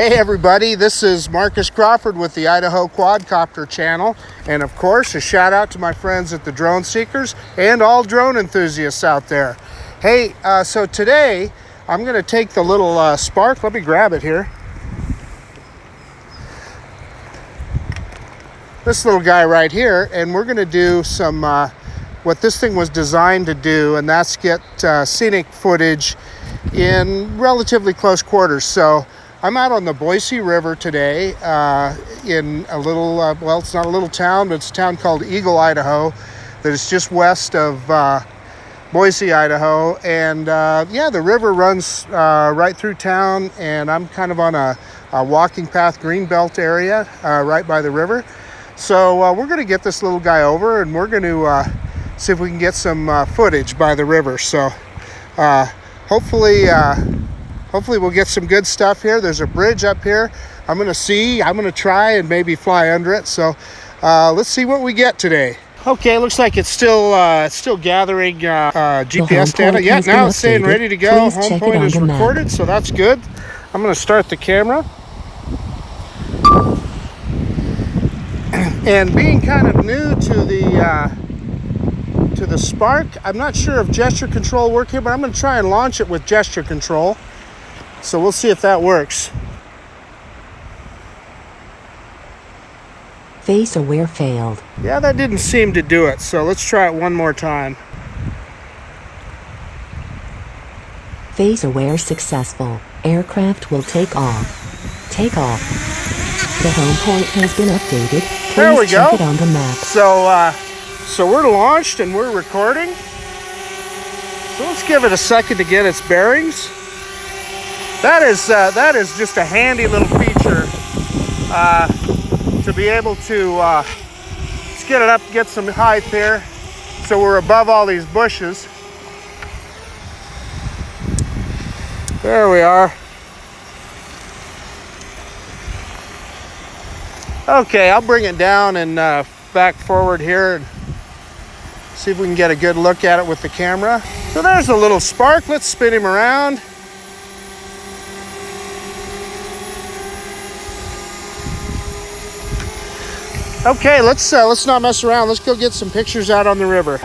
Hey everybody, this is Marcus Crawford with the Idaho Quadcopter channel, and of course a shout out to my friends at the Drone Seekers and all drone enthusiasts out there. Hey, so today I'm going to take the little Spark, let me grab it here. This little guy right here, and we're going to do some what this thing was designed to do, and that's get scenic footage in relatively close quarters. So I'm out on the Boise River today in a little, well, it's not a little town, but it's a town called Eagle, Idaho, that is just west of Boise, Idaho. And yeah, the river runs right through town, and I'm kind of on a walking path, greenbelt area right by the river. So we're going to get this little guy over, and we're going to see if we can get some footage by the river. So hopefully we'll get some good stuff here. There's a bridge up here. I'm going to try and maybe fly under it. So let's see what we get today. Okay, looks like it's still gathering GPS data. Yeah, now it's saying ready to go. Home point is recorded, so that's good. I'm going to start the camera. And being kind of new to the Spark, I'm not sure if gesture control will work here, but I'm going to try and launch it with gesture control. So we'll see if that works. Face aware failed. Yeah, that didn't seem to do it. So let's try it one more time. Face aware successful. Aircraft will take off. Take off. The home point has been updated. Please there we check go. it on the map. So we're launched and we're recording. So let's give it a second to get its bearings. That is just a handy little feature to be able to let's get it up, get some height here, so we're above all these bushes. There we are. Okay, I'll bring it down and back forward here and see if we can get a good look at it with the camera. So there's a little Spark. Let's spin him around. Okay, let's not mess around. Let's go get some pictures out on the river.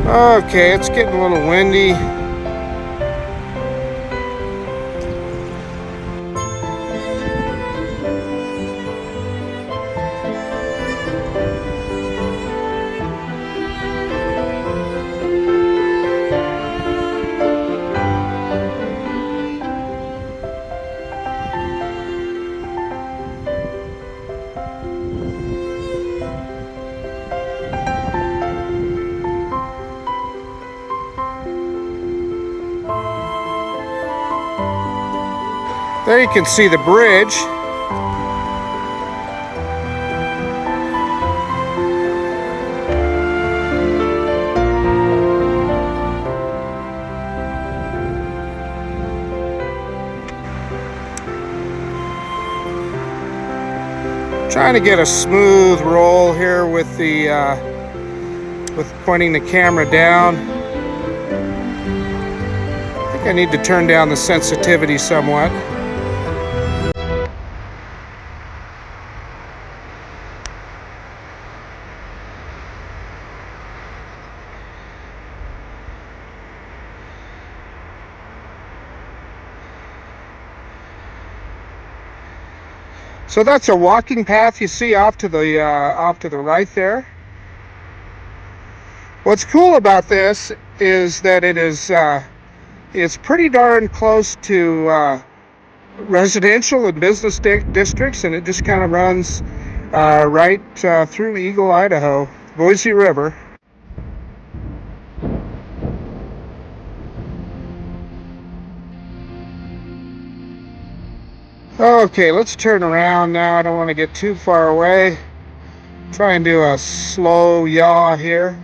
Okay, it's getting a little windy. There you can see the bridge. Trying to get a smooth roll here with the with pointing the camera down. I think I need to turn down the sensitivity somewhat. So that's a walking path you see off to the right there. What's cool about this is that it's pretty darn close to residential and business districts, and it just kind of runs right through Eagle, Idaho, Boise River. Okay, let's turn around now. I don't want to get too far away. Try and do a slow yaw here.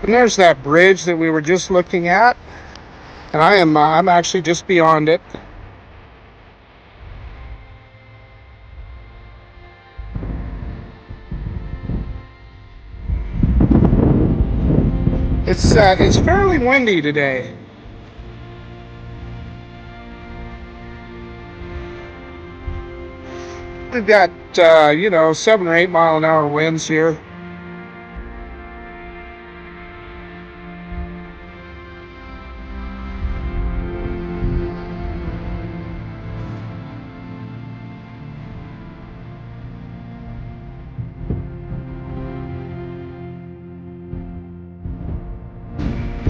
And there's that bridge that we were just looking at. And I'm actually just beyond it. It's fairly windy today. We've got 7 or 8 mile an hour winds here.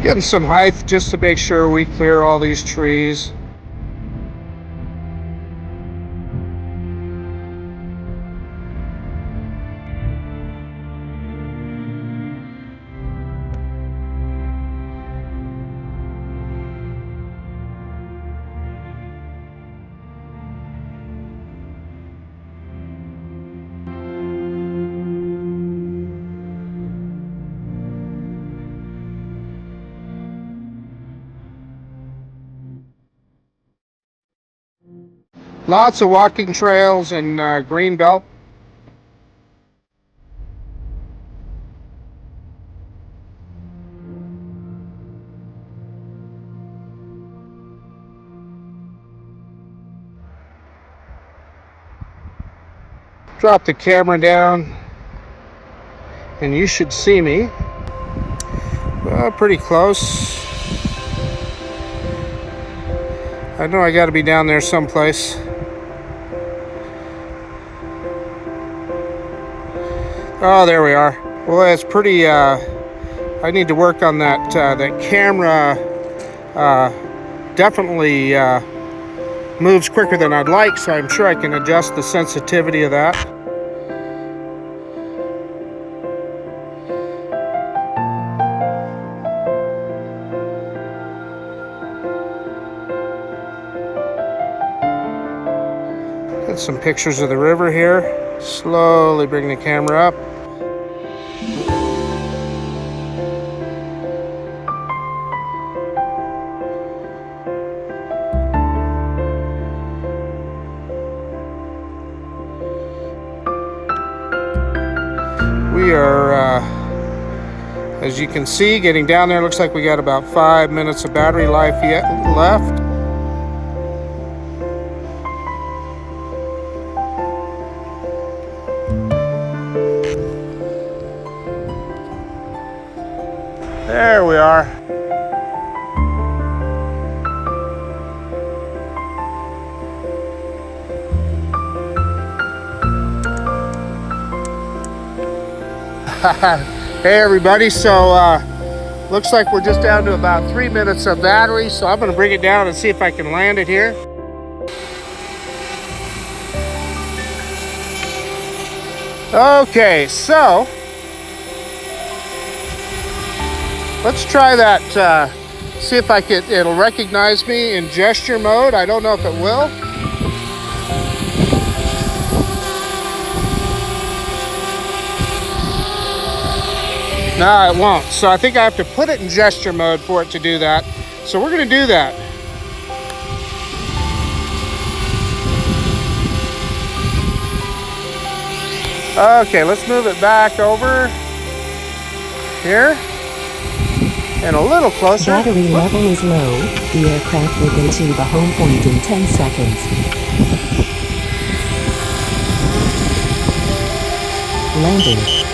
Getting some height just to make sure we clear all these trees. Lots of walking trails and green belt. Drop the camera down and you should see me. Pretty close. I know I got to be down there someplace. Oh, there we are. Well, it's pretty. I need to work on that. That camera definitely moves quicker than I'd like, so I'm sure I can adjust the sensitivity of that. Get some pictures of the river here. Slowly bring the camera up. We are, as you can see, getting down there. Looks like we got about 5 minutes of battery life yet left. There we are. Hey everybody, so looks like we're just down to about 3 minutes of battery, so I'm going to bring it down and see if I can land it here. Okay, so let's try that, see if it'll recognize me in gesture mode. I don't know if it will. No, it won't. So I think I have to put it in gesture mode for it to do that. So we're going to do that. Okay, let's move it back over here and a little closer. Battery level is low. The aircraft will go to the home point in 10 seconds. Landing.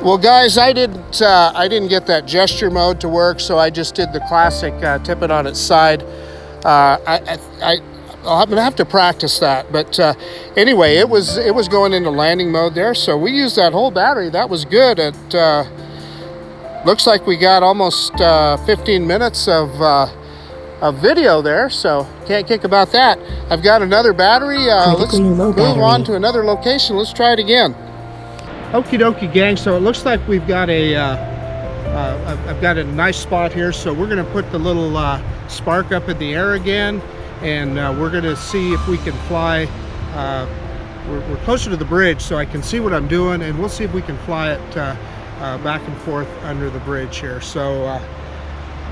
Well, guys, I didn't get that gesture mode to work, so I just did the classic tip it on its side. I'm gonna have to practice that, but anyway, it was going into landing mode there, so we used that whole battery. That was good. It looks like we got almost 15 minutes of video there, so can't kick about that. I've got another battery. Let's move on to another location. Let's try it again. Okie dokie, gang. So it looks like we've got I've got a nice spot here. So we're gonna put the little spark up in the air again, and we're gonna see if we can fly. We're closer to the bridge, so I can see what I'm doing, and we'll see if we can fly it back and forth under the bridge here. So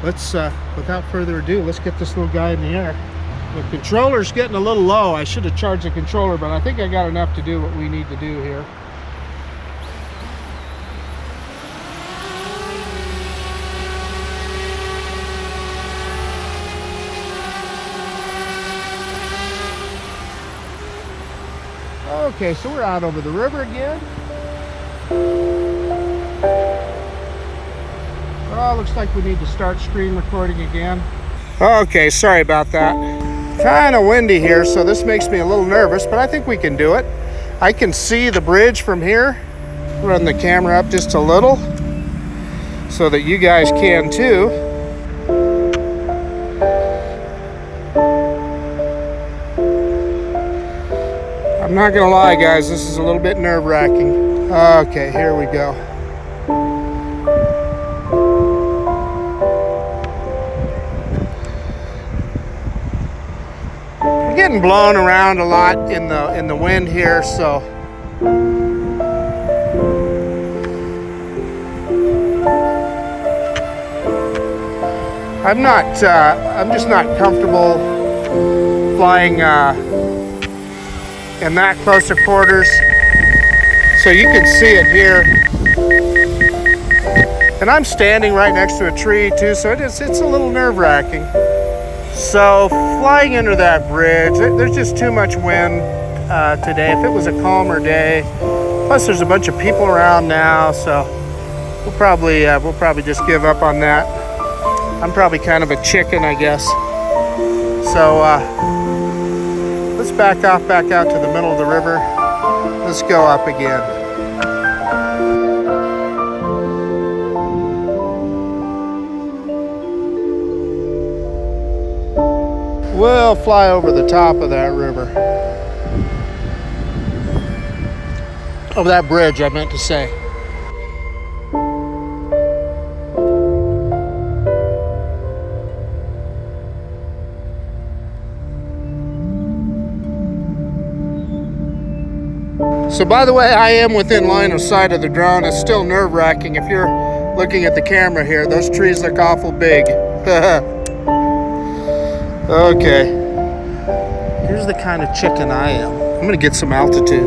let's, without further ado, let's get this little guy in the air. The controller's getting a little low. I should have charged the controller, but I think I got enough to do what we need to do here. Okay, so we're out over the river again. Oh, looks like we need to start screen recording again. Okay, sorry about that. Kind of windy here, so this makes me a little nervous, but I think we can do it. I can see the bridge from here. Run the camera up just a little so that you guys can too. I'm not gonna lie, guys, this is a little bit nerve-wracking. Okay, here we go. We're getting blown around a lot in the wind here, so I'm just not comfortable flying in that close to quarters. So you can see it here, and I'm standing right next to a tree too, so it's a little nerve-wracking. So flying under that bridge, there's just too much wind today. If it was a calmer day, plus there's a bunch of people around now, so we'll probably just give up on that. I'm probably kind of a chicken, I guess. So let's back out to the middle of the river. Let's go up again. We'll fly over the top of that river. Of that bridge, I meant to say. So by the way, I am within line of sight of the drone. It's still nerve-wracking. If you're looking at the camera here, those trees look awful big. Okay. Here's the kind of chicken I am. I'm gonna get some altitude.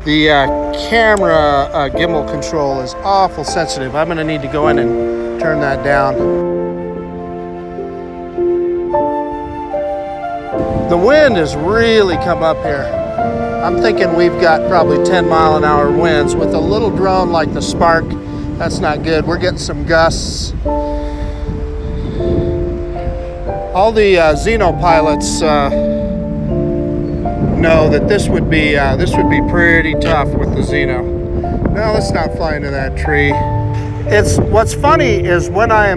The camera gimbal control is awful sensitive. I'm gonna need to go in and turn that down. The wind has really come up here. I'm thinking we've got probably 10-mile-an-hour winds. With a little drone like the Spark, that's not good. We're getting some gusts. All the Xeno pilots know that this would be pretty tough with the Xeno. Now let's not fly into that tree. What's funny is when I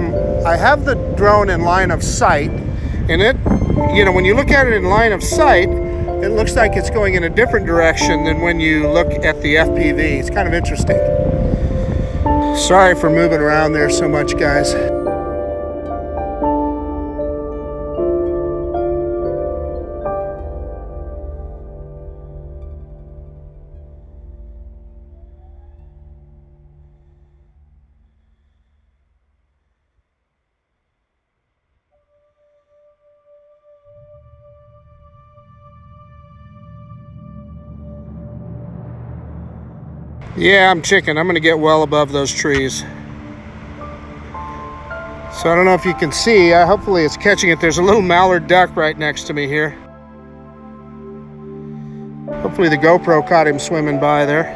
have the drone in line of sight, and it, you know, when you look at it in line of sight, it looks like it's going in a different direction than when you look at the FPV. It's kind of interesting. Sorry for moving around there so much, guys. Yeah, I'm chicken. I'm gonna get well above those trees. So I don't know if you can see, hopefully it's catching it. There's a little mallard duck right next to me here. Hopefully Hopefully the GoPro caught him swimming by there.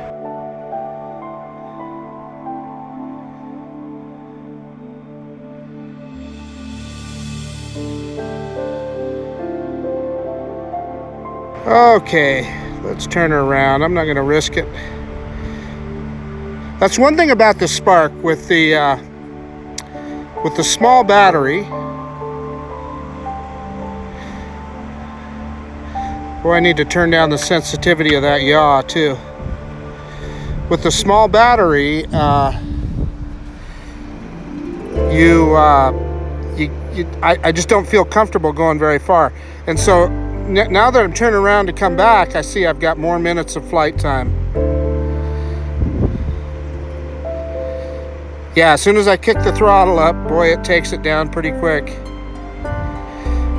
Okay, let's turn her around. I'm not going to risk it. That's one thing about the Spark with the small battery. Boy, I need to turn down the sensitivity of that yaw too. With the small battery, I just don't feel comfortable going very far. And so now that I'm turning around to come back, I see I've got more minutes of flight time. Yeah, as soon as I kick the throttle up, boy, it takes it down pretty quick.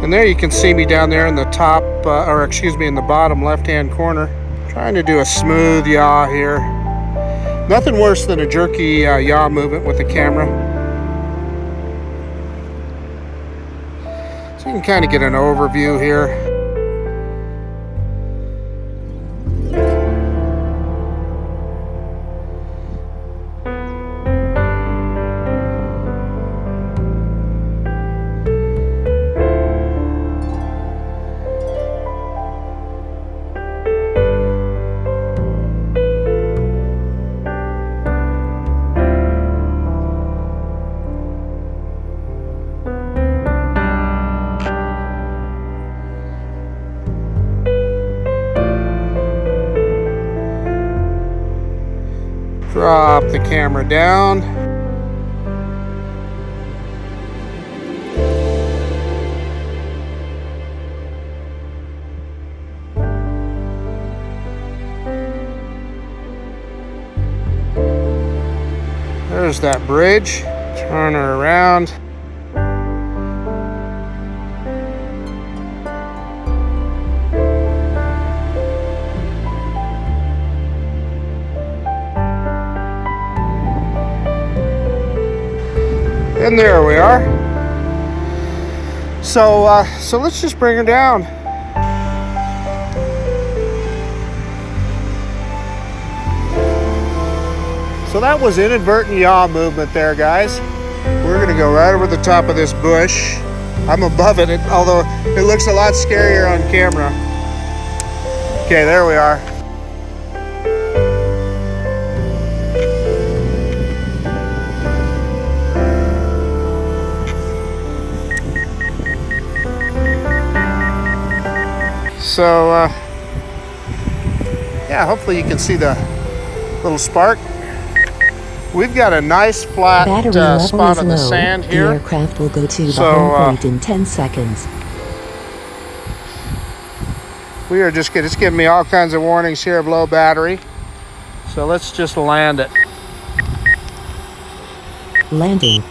And there you can see me down there in the top, in the bottom left-hand corner. Trying to do a smooth yaw here. Nothing worse than a jerky yaw movement with the camera. So you can kind of get an overview here. Drop the camera down. There's that bridge. Turn her around. And there we are. So let's just bring her down. So that was inadvertent yaw movement there, guys. We're gonna go right over the top of this bush. I'm above it, although it looks a lot scarier on camera. Okay, there we are. So, yeah, hopefully you can see the little Spark. We've got a nice flat spot on the sand here. The aircraft will go to the home point in 10 seconds. We are just it's giving me all kinds of warnings here of low battery. So let's just land it. Landing.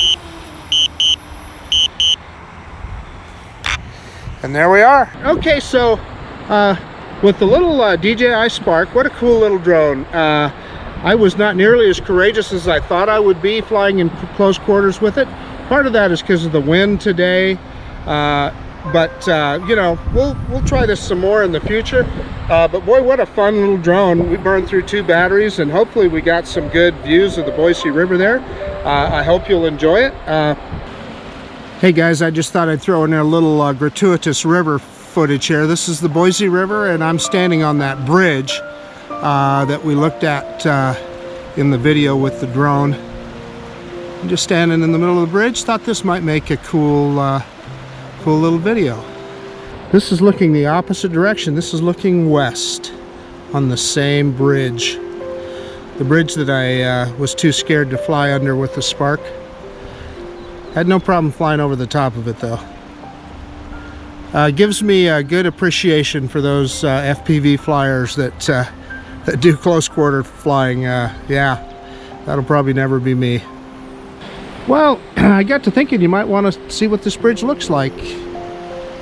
And there we are. Okay, so with the little DJI Spark, what a cool little drone. I was not nearly as courageous as I thought I would be flying in close quarters with it. Part of that is because of the wind today, but you know, we'll try this some more in the future. But boy, what a fun little drone. We burned through 2 batteries, and hopefully we got some good views of the Boise River there. I hope you'll enjoy it. Hey guys, I just thought I'd throw in a little gratuitous river footage here. This is the Boise River, and I'm standing on that bridge that we looked at in the video with the drone. I'm just standing in the middle of the bridge. Thought this might make a cool little video. This is looking the opposite direction. This is looking west on the same bridge. The bridge that I was too scared to fly under with the Spark. Had no problem flying over the top of it though. Gives me a good appreciation for those FPV flyers that do close quarter flying. Yeah, that'll probably never be me. Well, I got to thinking you might want to see what this bridge looks like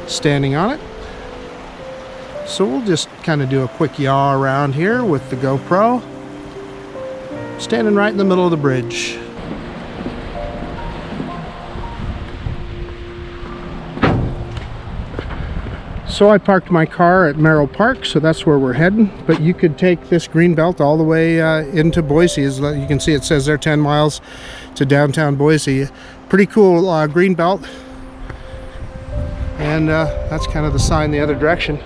standing on it. So we'll just kind of do a quick yaw around here with the GoPro. Standing right in the middle of the bridge. So I parked my car at Merrill Park, so that's where we're heading. But you could take this green belt all the way into Boise. As you can see, it says there 10 miles to downtown Boise. Pretty cool green belt. And that's kind of the sign the other direction.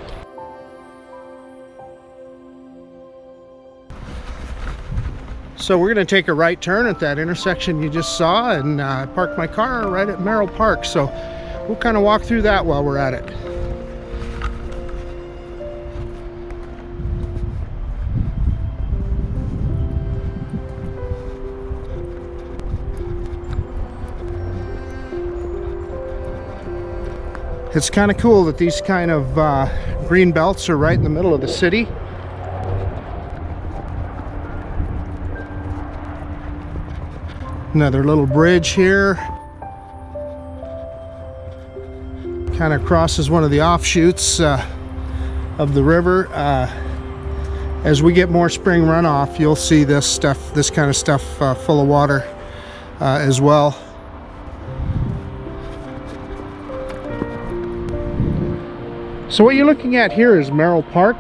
So we're going to take a right turn at that intersection you just saw, and I parked my car right at Merrill Park. So we'll kind of walk through that while we're at it. It's kind of cool that these kind of green belts are right in the middle of the city. Another little bridge here. Kind of crosses one of the offshoots of the river. As we get more spring runoff, you'll see this kind of stuff full of water as well. So what you're looking at here is Merrill Park.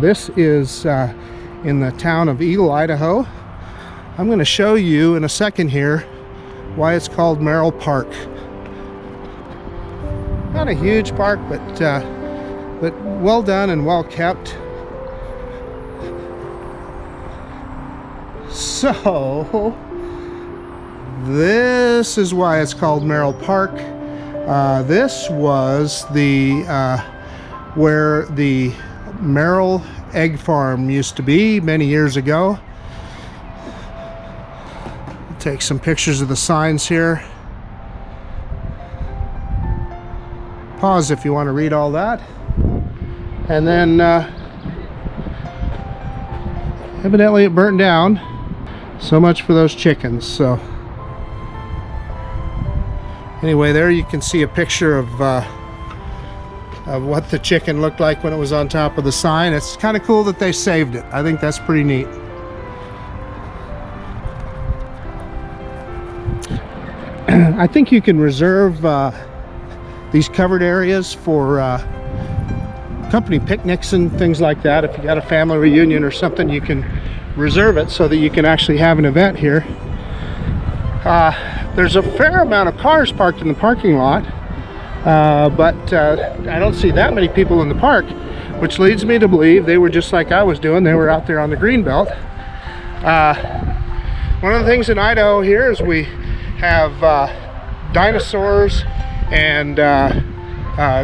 This is in the town of Eagle, Idaho. I'm going to show you in a second here why it's called Merrill Park. Not a huge park, but well done and well kept. So this is why it's called Merrill Park. This was the where the Merrill egg farm used to be many years ago. Take some pictures of the signs here. Pause if you want to read all that. And then evidently it burnt down. So much for those chickens. So anyway, there you can see a picture of what the chicken looked like when it was on top of the sign. It's kind of cool that they saved it. I think that's pretty neat. I think you can reserve these covered areas for company picnics and things like that. If you got a family reunion or something, you can reserve it so that you can actually have an event here. There's a fair amount of cars parked in the parking lot. But I don't see that many people in the park, which leads me to believe they were just like I was doing. They were out there on the green belt. One of the things in Idaho here is we have dinosaurs and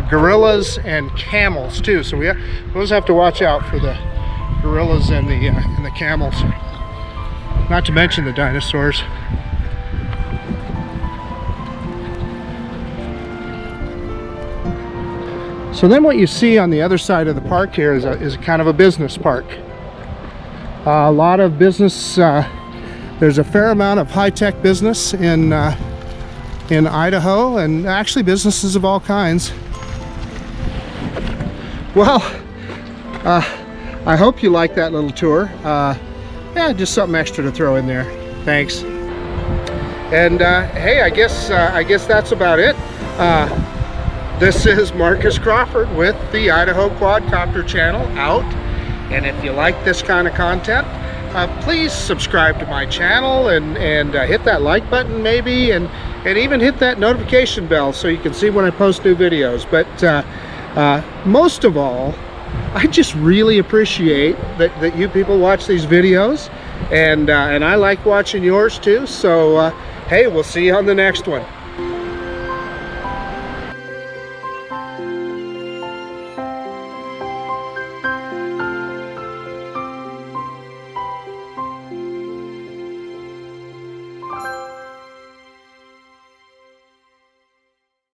gorillas and camels too. So we always have to watch out for the gorillas and the camels. Not to mention the dinosaurs. So then what you see on the other side of the park here is kind of a business park. A lot of business, there's a fair amount of high-tech business in Idaho, and actually businesses of all kinds. Well, I hope you like that little tour. Yeah, just something extra to throw in there. Thanks. And hey, I guess that's about it. This is Marcus Crawford with the Idaho Quadcopter channel out. And if you like this kind of content, please subscribe to my channel and hit that like button maybe, and even hit that notification bell so you can see when I post new videos. But most of all, I just really appreciate that you people watch these videos, and I like watching yours too. So hey, we'll see you on the next one.